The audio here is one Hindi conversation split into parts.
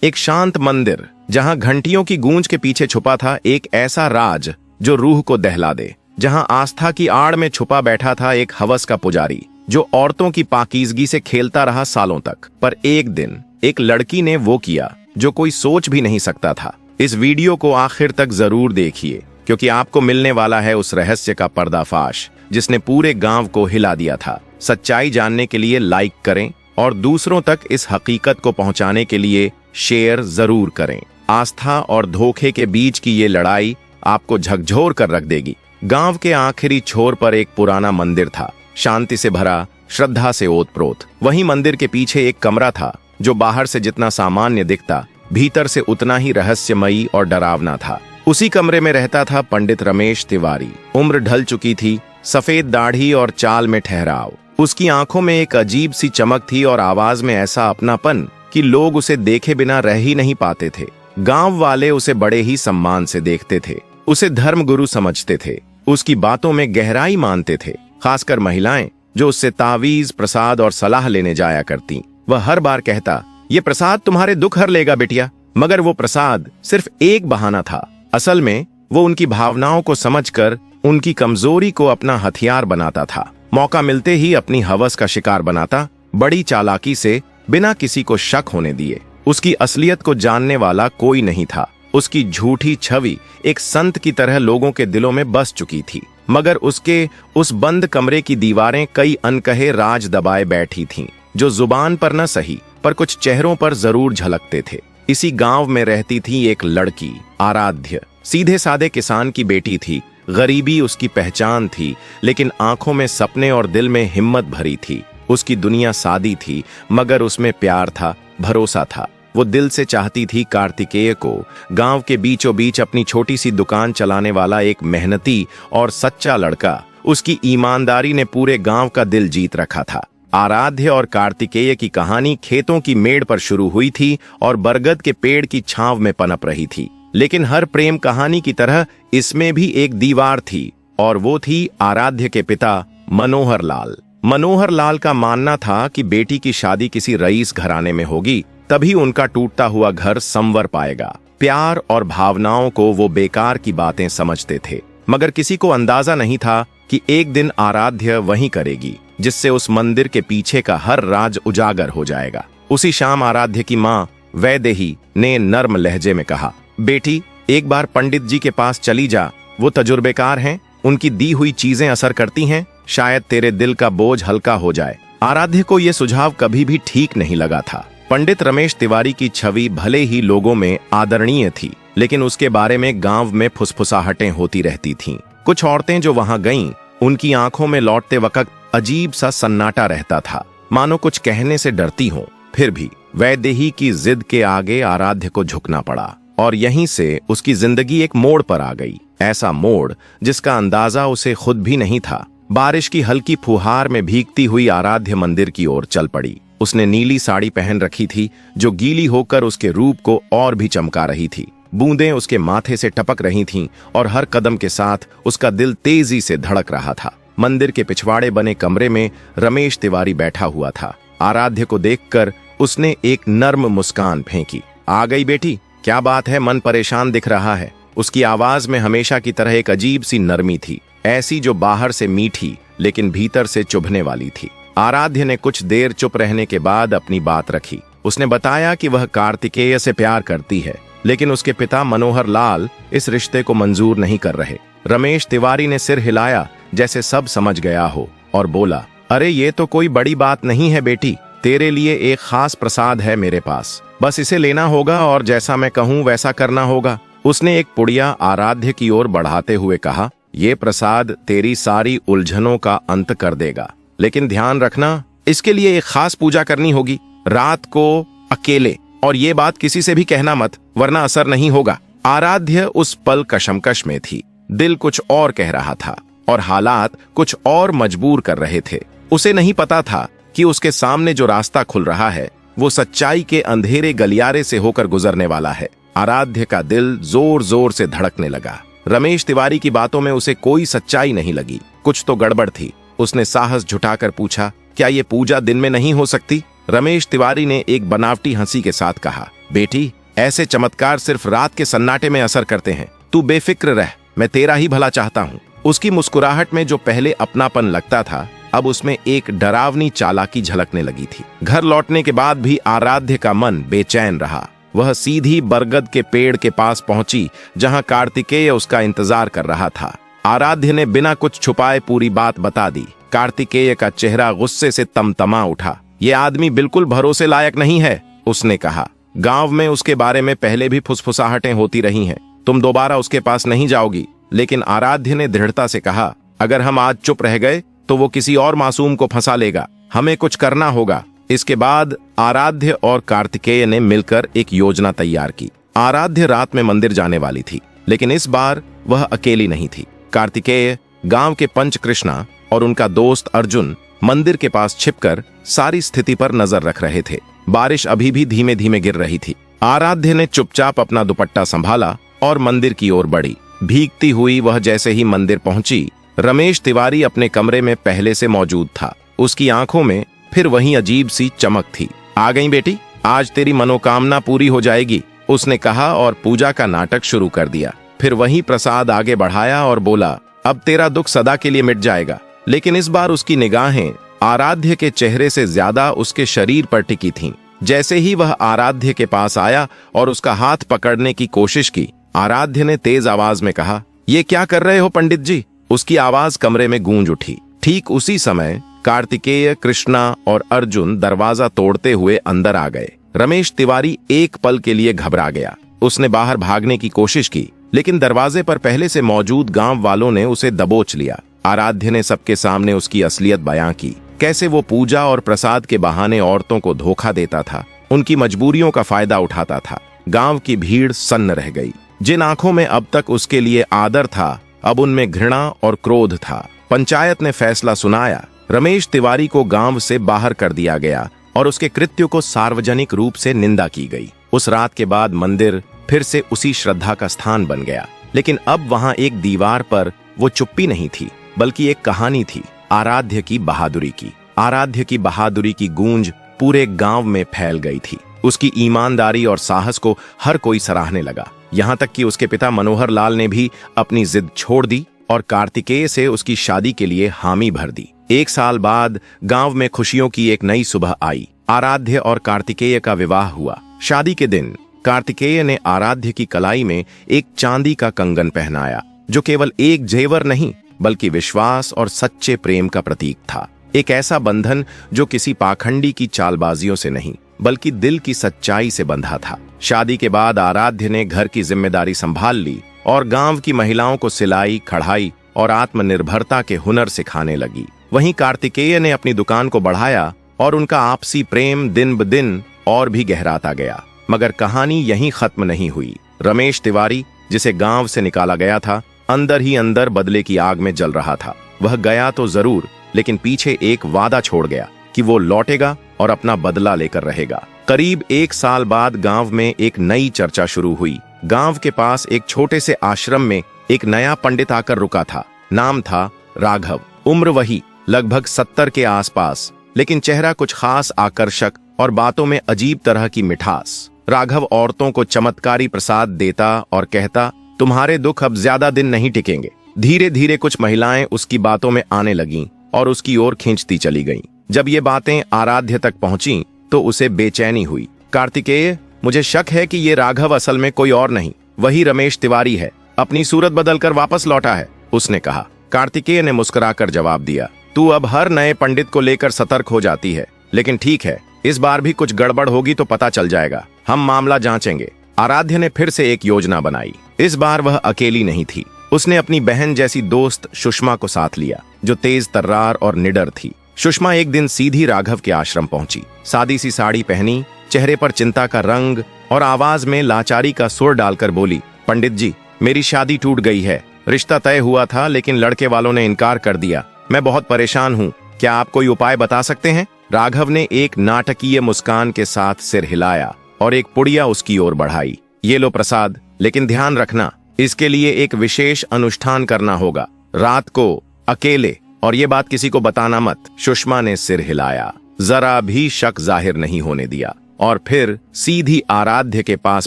एक शांत मंदिर जहां घंटियों की गूंज के पीछे छुपा था एक ऐसा राज जो रूह को दहला दे। जहां आस्था की आड़ में छुपा बैठा था एक हवस का पुजारी जो औरतों की पाकीज़गी से खेलता रहा सालों तक। पर एक दिन एक लड़की ने वो किया जो कोई सोच भी नहीं सकता था। इस वीडियो को आखिर तक जरूर देखिए, क्योंकि आपको मिलने वाला है उस रहस्य का पर्दाफाश जिसने पूरे गांव को हिला दिया था। सच्चाई जानने के लिए लाइक करें और दूसरों तक इस हकीकत को पहुंचाने के लिए शेयर जरूर करें। आस्था और धोखे के बीच की ये लड़ाई आपको झकझोर कर रख देगी। गांव के आखिरी छोर पर एक पुराना मंदिर था, शांति से भरा, श्रद्धा से ओतप्रोत। वहीं मंदिर के पीछे एक कमरा था जो बाहर से जितना सामान्य दिखता, भीतर से उतना ही रहस्यमयी और डरावना था। उसी कमरे में रहता था पंडित रमेश तिवारी। उम्र ढल चुकी थी, सफेद दाढ़ी और चाल में ठहराव। उसकी आंखों में एक अजीब सी चमक थी और आवाज में ऐसा अपनापन कि लोग उसे देखे बिना रह ही नहीं पाते थे। गांव वाले उसे बड़े ही सम्मान से देखते थे, उसे धर्म गुरु समझते थे, उसकी बातों में गहराई मानते थे। खासकर महिलाएं जो उससे तावीज, प्रसाद और सलाह लेने जाया करती। वह हर बार कहता, ये प्रसाद तुम्हारे दुख हर लेगा बिटिया। मगर वो प्रसाद सिर्फ एक बहाना था। असल में वो उनकी भावनाओं को समझकर उनकी कमजोरी को अपना हथियार बनाता था। मौका मिलते ही अपनी हवस का शिकार बनाता, बड़ी चालाकी से, बिना किसी को शक होने दिए। उसकी असलियत को जानने वाला कोई नहीं था। उसकी झूठी छवि एक संत की तरह लोगों के दिलों में बस चुकी थी, मगर उसके उस बंद कमरे की दीवारें कई अनकहे राज दबाए बैठी थीं, जो जुबान पर न सही पर कुछ चेहरों पर जरूर झलकते थे। इसी गांव में रहती थी एक लड़की, आराध्य। सीधे सादे किसान की बेटी थी। गरीबी उसकी पहचान थी, लेकिन आंखों में सपने और दिल में हिम्मत भरी थी। उसकी दुनिया सादी थी, मगर उसमें प्यार था, भरोसा था। वो दिल से चाहती थी कार्तिकेय को। गांव के बीचों बीच अपनी छोटी सी दुकान चलाने वाला एक मेहनती और सच्चा लड़का। उसकी ईमानदारी ने पूरे गांव का दिल जीत रखा था। आराध्य और कार्तिकेय की कहानी खेतों की मेड़ पर शुरू हुई थी और बरगद के पेड़ की छांव में पनप रही थी। लेकिन हर प्रेम कहानी की तरह इसमें भी एक दीवार थी, और वो थी आराध्य के पिता मनोहर लाल। मनोहर लाल का मानना था कि बेटी की शादी किसी रईस घराने में होगी, तभी उनका टूटता हुआ घर संवर पाएगा। प्यार और भावनाओं को वो बेकार की बातें समझते थे, मगर किसी को अंदाजा नहीं था कि एक दिन आराध्य वही करेगी जिससे उस मंदिर के पीछे का हर राज उजागर हो जाएगा। उसी शाम आराध्य की माँ वैदेही ने नर्म लहजे में कहा, बेटी, एक बार पंडित जी के पास चली जा। वो तजुर्बेकार हैं, उनकी दी हुई चीजें असर करती हैं, शायद तेरे दिल का बोझ हल्का हो जाए। आराध्य को यह सुझाव कभी भी ठीक नहीं लगा था। पंडित रमेश तिवारी की छवि भले ही लोगों में आदरणीय थी, लेकिन उसके बारे में गांव में फुसफुसाहटें होती रहती थीं। कुछ औरतें जो वहां गईं, उनकी आंखों में लौटते वक्त अजीब सा सन्नाटा रहता था, मानो कुछ कहने से डरती हो। फिर भी वैदेही की जिद के आगे आराध्य को झुकना पड़ा, और यहीं से उसकी जिंदगी एक मोड़ पर आ गई। ऐसा मोड़ जिसका अंदाजा उसे खुद भी नहीं था। बारिश की हल्की फुहार में भीगती हुई आराध्य मंदिर की ओर चल पड़ी। उसने नीली साड़ी पहन रखी थी जो गीली होकर उसके रूप को और भी चमका रही थी। बूंदें उसके माथे से टपक रही थीं और हर कदम के साथ उसका दिल तेजी से धड़क रहा था। मंदिर के पिछवाड़े बने कमरे में रमेश तिवारी बैठा हुआ था। आराध्य को देखकर उसने एक नर्म मुस्कान फेंकी। आ गई बेटी, क्या बात है, मन परेशान दिख रहा है। उसकी आवाज में हमेशा की तरह एक अजीब सी नरमी थी, ऐसी जो बाहर से मीठी लेकिन भीतर से चुभने वाली थी। आराध्य ने कुछ देर चुप रहने के बाद अपनी बात रखी। उसने बताया कि वह कार्तिकेय से प्यार करती है, लेकिन उसके पिता मनोहर लाल इस रिश्ते को मंजूर नहीं कर रहे। रमेश तिवारी ने सिर हिलाया जैसे सब समझ गया हो और बोला, अरे ये तो कोई बड़ी बात नहीं है बेटी, तेरे लिए एक खास प्रसाद है मेरे पास, बस इसे लेना होगा और जैसा मैं कहूँ वैसा करना होगा। उसने एक पुड़िया आराध्य की ओर बढ़ाते हुए कहा, ये प्रसाद तेरी सारी उलझनों का अंत कर देगा, लेकिन ध्यान रखना, इसके लिए एक खास पूजा करनी होगी, रात को अकेले, और ये बात किसी से भी कहना मत, वरना असर नहीं होगा। आराध्य उस पल कशमकश में थी। दिल कुछ और कह रहा था और हालात कुछ और मजबूर कर रहे थे। उसे नहीं पता था कि उसके सामने जो रास्ता खुल रहा है वो सच्चाई के अंधेरे गलियारे से होकर गुजरने वाला है। आराध्य का दिल जोर जोर से धड़कने लगा। रमेश तिवारी की बातों में उसे कोई सच्चाई नहीं लगी, कुछ तो गड़बड़ थी। उसने साहस जुटाकर पूछा, क्या ये पूजा दिन में नहीं हो सकती? रमेश तिवारी ने एक बनावटी हंसी के साथ कहा, बेटी, ऐसे चमत्कार सिर्फ रात के सन्नाटे में असर करते हैं। तू बेफिक्र रह, मैं तेरा ही भला चाहता हूँ। उसकी मुस्कुराहट में जो पहले अपनापन लगता था, अब उसमें एक डरावनी चालाकी झलकने लगी थी। घर लौटने के बाद भी आराध्य का मन बेचैन रहा। वह सीधी बरगद के पेड़ के पास पहुंची, जहां कार्तिकेय उसका इंतजार कर रहा था। आराध्य ने बिना कुछ छुपाए पूरी बात बता दी। कार्तिकेय का चेहरा गुस्से से तमतमा उठा। ये आदमी बिल्कुल भरोसे लायक नहीं है, उसने कहा। गांव में उसके बारे में पहले भी फुसफुसाहटें होती रही हैं। तुम दोबारा उसके पास नहीं जाओगी। लेकिन आराध्य ने दृढ़ता से कहा, अगर हम आज चुप रह गए तो वो किसी और मासूम को फंसा लेगा। हमें कुछ करना होगा। इसके बाद आराध्य और कार्तिकेय ने मिलकर एक योजना तैयार की। आराध्य रात में मंदिर जाने वाली थी, लेकिन इस बार वह अकेली नहीं थी। कार्तिकेय, गांव के पंच कृष्णा और उनका दोस्त अर्जुन मंदिर के पास छिपकर सारी स्थिति पर नजर रख रहे थे। बारिश अभी भी धीमे धीमे गिर रही थी। आराध्य ने चुपचाप अपना दुपट्टा संभाला और मंदिर की ओर बढ़ी। भीगती हुई वह जैसे ही मंदिर पहुंची, रमेश तिवारी अपने कमरे में पहले से मौजूद था। उसकी आंखों में फिर वही अजीब सी चमक थी। आ गई बेटी, आज तेरी मनोकामना पूरी हो जाएगी, उसने कहा और पूजा का नाटक शुरू कर दिया। फिर वही प्रसाद आगे बढ़ाया और बोला, अब तेरा दुख सदा के लिए मिट जाएगा। लेकिन इस बार उसकी निगाहें आराध्य के चेहरे से ज्यादा उसके शरीर पर टिकी थीं। जैसे ही वह आराध्य के पास आया और उसका हाथ पकड़ने की कोशिश की, आराध्य ने तेज आवाज में कहा, ये क्या कर रहे हो पंडित जी? उसकी आवाज कमरे में गूंज उठी। ठीक उसी समय कार्तिकेय, कृष्णा और अर्जुन दरवाजा तोड़ते हुए अंदर आ गए। रमेश तिवारी एक पल के लिए घबरा गया। उसने बाहर भागने की कोशिश की, लेकिन दरवाजे पर पहले से मौजूद गांव वालों ने उसे दबोच लिया। आराध्य ने सबके सामने उसकी असलियत बयां की, कैसे वो पूजा और प्रसाद के बहाने औरतों को धोखा देता था, उनकी मजबूरियों का फायदा उठाता था। गांव की भीड़ सन्न रह गई। जिन आंखों में अब तक उसके लिए आदर था, अब उनमें घृणा और क्रोध था। पंचायत ने फैसला सुनाया। रमेश तिवारी को गांव से बाहर कर दिया गया और उसके कृत्य को सार्वजनिक रूप से निंदा की गई। उस रात के बाद मंदिर फिर से उसी श्रद्धा का स्थान बन गया। लेकिन अब वहां एक दीवार पर वो चुप्पी नहीं थी, बल्कि एक कहानी थी, आराध्य की बहादुरी की। आराध्य की बहादुरी की गूंज पूरे गांव में फैल गई थी। उसकी ईमानदारी और साहस को हर कोई सराहने लगा। यहाँ तक कि उसके पिता मनोहर लाल ने भी अपनी जिद छोड़ दी और कार्तिकेय से उसकी शादी के लिए हामी भर दी। 1 साल बाद गांव में खुशियों की एक नई सुबह आई। आराध्य और कार्तिकेय का विवाह हुआ। शादी के दिन कार्तिकेय ने आराध्य की कलाई में एक चांदी का कंगन पहनाया, जो केवल एक जेवर नहीं, बल्कि विश्वास और सच्चे प्रेम का प्रतीक था। एक ऐसा बंधन जो किसी पाखंडी की चालबाजियों से नहीं, बल्कि दिल की सच्चाई से बंधा था। शादी के बाद आराध्य ने घर की जिम्मेदारी संभाल ली और गांव की महिलाओं को सिलाई, कढ़ाई और आत्मनिर्भरता के हुनर सिखाने लगी। वहीं कार्तिकेय ने अपनी दुकान को बढ़ाया और उनका आपसी प्रेम दिन ब दिन और भी गहराता गया। मगर कहानी यहीं खत्म नहीं हुई। रमेश तिवारी, जिसे गांव से निकाला गया था, अंदर ही अंदर बदले की आग में जल रहा था। वह गया तो जरूर, लेकिन पीछे एक वादा छोड़ गया कि वो लौटेगा और अपना बदला लेकर रहेगा। करीब 1 साल बाद गांव में एक नई चर्चा शुरू हुई। गांव के पास एक छोटे से आश्रम में एक नया पंडित आकर रुका था। नाम था राघव। उम्र वही लगभग 70 के आसपास, लेकिन चेहरा कुछ खास आकर्षक और बातों में अजीब तरह की मिठास। राघव औरतों को चमत्कारी प्रसाद देता और कहता, तुम्हारे दुख अब ज्यादा दिन नहीं टिकेंगे। धीरे धीरे कुछ महिलाएं उसकी बातों में आने लगीं और उसकी ओर खींचती चली गईं। जब ये बातें आराध्य तक पहुंची तो उसे बेचैनी हुई। कार्तिकेय, मुझे शक है कि ये राघव असल में कोई और नहीं, वही रमेश तिवारी है। अपनी सूरत बदलकर वापस लौटा है, उसने कहा। कार्तिकेय ने मुस्कुराकर जवाब दिया, तू अब हर नए पंडित को लेकर सतर्क हो जाती है, लेकिन ठीक है, इस बार भी कुछ गड़बड़ होगी तो पता चल जाएगा। हम मामला जांचेंगे। आराध्य ने फिर से एक योजना बनाई। इस बार वह अकेली नहीं थी। उसने अपनी बहन जैसी दोस्त सुषमा को साथ लिया, जो तेज तर्रार और निडर थी। सुषमा एक दिन सीधी राघव के आश्रम पहुंची। सादी सी साड़ी पहनी, चेहरे पर चिंता का रंग और आवाज में लाचारी का सुर डालकर बोली, पंडित जी, मेरी शादी टूट गई है। रिश्ता तय हुआ था, लेकिन लड़के वालों ने इनकार कर दिया। मैं बहुत परेशान हूँ। क्या आप कोई उपाय बता सकते हैं? राघव ने एक नाटकीय मुस्कान के साथ सिर हिलाया और एक पुड़िया उसकी ओर बढ़ाई। ये लो प्रसाद, लेकिन ध्यान रखना, इसके लिए एक विशेष अनुष्ठान करना होगा। रात को अकेले, और ये बात किसी को बताना मत। सुषमा ने सिर हिलाया, जरा भी शक जाहिर नहीं होने दिया। और फिर सीधी आराध्य के पास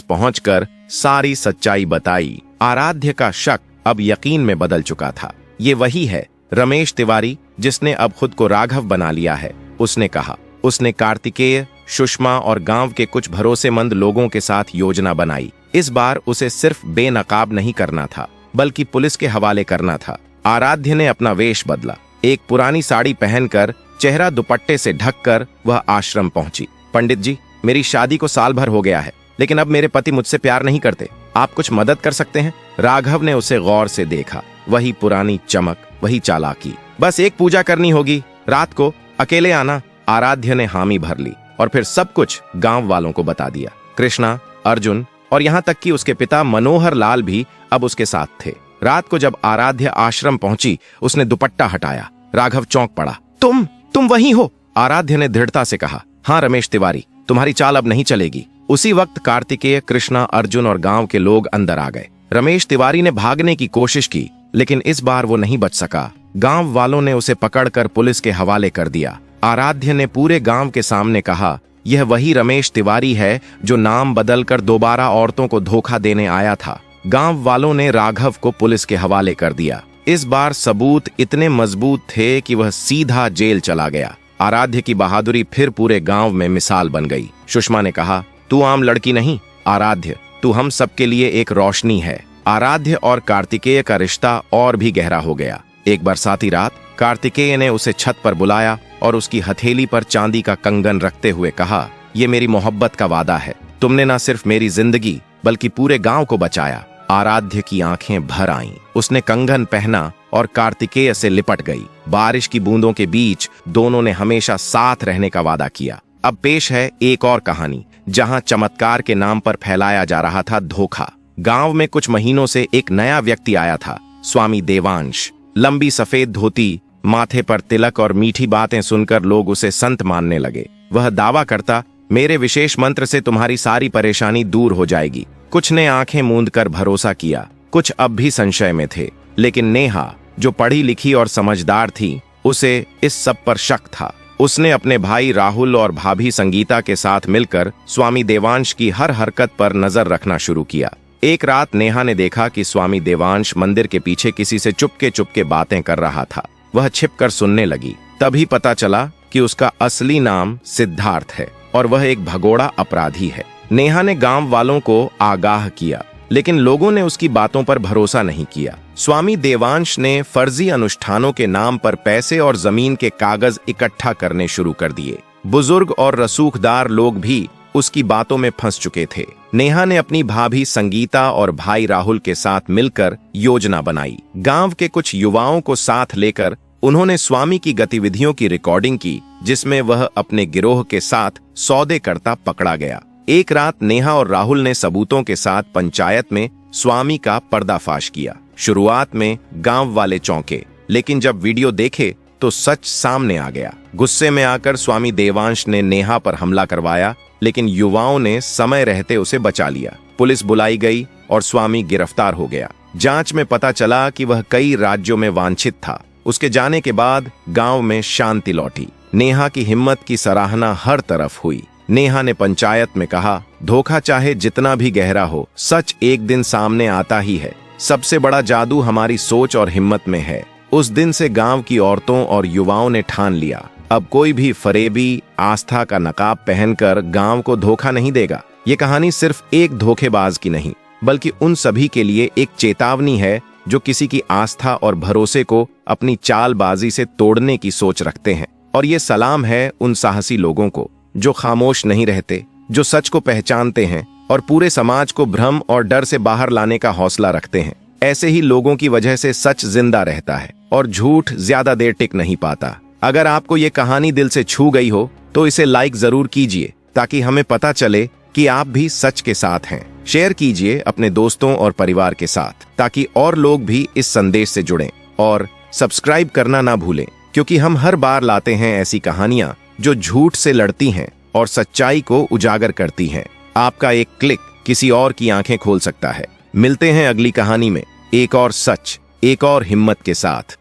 पहुंचकर सारी सच्चाई बताई। आराध्य का शक अब यकीन में बदल चुका था। ये वही है रमेश तिवारी जिसने अब खुद को राघव बना लिया है। उसने कहा उसने कार्तिकेय, सुषमा और गांव के कुछ भरोसेमंद लोगों के साथ योजना बनाई। इस बार उसे सिर्फ बेनकाब नहीं करना था बल्कि पुलिस के हवाले करना था। आराध्य ने अपना वेश बदला। एक पुरानी साड़ी पहनकर, चेहरा दुपट्टे से ढककर वह आश्रम पहुंची। पंडित जी, मेरी शादी को साल भर हो गया है, लेकिन अब मेरे पति मुझसे प्यार नहीं करते। आप कुछ मदद कर सकते हैं? राघव ने उसे गौर से देखा। वही पुरानी चमक, वही चालाकी। बस एक पूजा करनी होगी, रात को अकेले आना। आराध्य ने हामी भर ली और फिर सब कुछ गांव वालों को बता दिया। कृष्णा, अर्जुन और यहाँ तक कि उसके पिता मनोहर लाल भी अब उसके साथ थे। रात को जब आराध्य आश्रम पहुंची, उसने दुपट्टा हटाया। राघव चौंक पड़ा। तुम वही हो? आराध्य ने दृढ़ता से कहा। हाँ रमेश तिवारी, तुम्हारी चाल अब नहीं चलेगी। उसी वक्त कार्तिकेय, कृष्णा, अर्जुन और गांव के लोग अंदर आ गए। रमेश तिवारी ने भागने की कोशिश की, लेकिन इस बार वो नहीं बच सका। गांव वालों ने उसे पकड़कर पुलिस के हवाले कर दिया। आराध्य ने पूरे गांव के सामने कहा, यह वही रमेश तिवारी है जो नाम बदलकर दोबारा औरतों को धोखा देने आया था। गांव वालों ने राघव को पुलिस के हवाले कर दिया। इस बार सबूत इतने मजबूत थे कि वह सीधा जेल चला गया। आराध्य की बहादुरी फिर पूरे गांव में मिसाल बन गई। सुषमा ने कहा, तू आम लड़की नहीं आराध्य, तू हम सबके लिए एक रोशनी है। आराध्य और कार्तिकेय का रिश्ता और भी गहरा हो गया। एक बरसाती रात कार्तिकेय ने उसे छत पर बुलाया और उसकी हथेली पर चांदी का कंगन रखते हुए कहा, ये मेरी मोहब्बत का वादा है। तुमने न सिर्फ मेरी जिंदगी बल्कि पूरे गांव को बचाया। आराध्य की आंखें भर आईं। उसने कंगन पहना और कार्तिकेय से लिपट गई। बारिश की बूंदों के बीच दोनों ने हमेशा साथ रहने का वादा किया। अब पेश है एक और कहानी, जहां चमत्कार के नाम पर फैलाया जा रहा था धोखा। गांव में कुछ महीनों से एक नया व्यक्ति आया था, स्वामी देवांश। लंबी सफेद धोती, माथे पर तिलक और मीठी बातें सुनकर लोग उसे संत मानने लगे। वह दावा करता, मेरे विशेष मंत्र से तुम्हारी सारी परेशानी दूर हो जाएगी। कुछ ने आंखें मूंद कर भरोसा किया, कुछ अब भी संशय में थे। लेकिन नेहा, जो पढ़ी लिखी और समझदार थी, उसे इस सब पर शक था। उसने अपने भाई राहुल और भाभी संगीता के साथ मिलकर स्वामी देवांश की हर हरकत पर नजर रखना शुरू किया। एक रात नेहा ने देखा कि स्वामी देवांश मंदिर के पीछे किसी से चुपके बातें कर रहा था। वह छिपकर सुनने लगी। तभी पता चला कि उसका असली नाम सिद्धार्थ है और वह एक भगोड़ा अपराधी है। नेहा ने गांव वालों को आगाह किया, लेकिन लोगों ने उसकी बातों पर भरोसा नहीं किया। स्वामी देवांश ने फर्जी अनुष्ठानों के नाम पर पैसे और जमीन के कागज इकट्ठा करने शुरू कर दिए। बुजुर्ग और रसूखदार लोग भी उसकी बातों में फंस चुके थे। नेहा ने अपनी भाभी संगीता और भाई राहुल के साथ मिलकर योजना बनाई। गांव के कुछ युवाओं को साथ लेकर उन्होंने स्वामी की गतिविधियों की रिकॉर्डिंग की, जिसमें वह अपने गिरोह के साथ सौदे करता पकड़ा गया। एक रात नेहा और राहुल ने सबूतों के साथ पंचायत में स्वामी का पर्दाफाश किया। शुरुआत में गांव वाले चौंके, लेकिन जब वीडियो देखे तो सच सामने आ गया। गुस्से में आकर स्वामी देवांश ने नेहा पर हमला करवाया, लेकिन युवाओं ने समय रहते उसे बचा लिया। पुलिस बुलाई गई और स्वामी गिरफ्तार हो गया। जांच में पता चला कि वह कई राज्यों में वांछित था। उसके जाने के बाद गांव में शांति लौटी। नेहा की हिम्मत की सराहना हर तरफ हुई। नेहा ने पंचायत में कहा, धोखा चाहे जितना भी गहरा हो, सच एक दिन सामने आता ही है। सबसे बड़ा जादू हमारी सोच और हिम्मत में है। उस दिन से गांव की औरतों और युवाओं ने ठान लिया, अब कोई भी फरेबी आस्था का नकाब पहनकर गांव को धोखा नहीं देगा। ये कहानी सिर्फ एक धोखेबाज की नहीं, बल्कि उन सभी के लिए एक चेतावनी है जो किसी की आस्था और भरोसे को अपनी चालबाजी से तोड़ने की सोच रखते हैं। और ये सलाम है उन साहसी लोगों को जो खामोश नहीं रहते, जो सच को पहचानते हैं और पूरे समाज को भ्रम और डर से बाहर लाने का हौसला रखते हैं। ऐसे ही लोगों की वजह से सच जिंदा रहता है और झूठ ज्यादा देर टिक नहीं पाता। अगर आपको ये कहानी दिल से छू गई हो तो इसे लाइक जरूर कीजिए, ताकि हमें पता चले कि आप भी सच के साथ हैं। शेयर कीजिए अपने दोस्तों और परिवार के साथ, ताकि और लोग भी इस संदेश से जुड़ें। और सब्सक्राइब करना ना भूलें, क्योंकि हम हर बार लाते हैं ऐसी कहानियां जो झूठ से लड़ती हैं और सच्चाई को उजागर करती हैं। आपका एक क्लिक किसी और की आंखें खोल सकता है। मिलते हैं अगली कहानी में, एक और सच, एक और हिम्मत के साथ।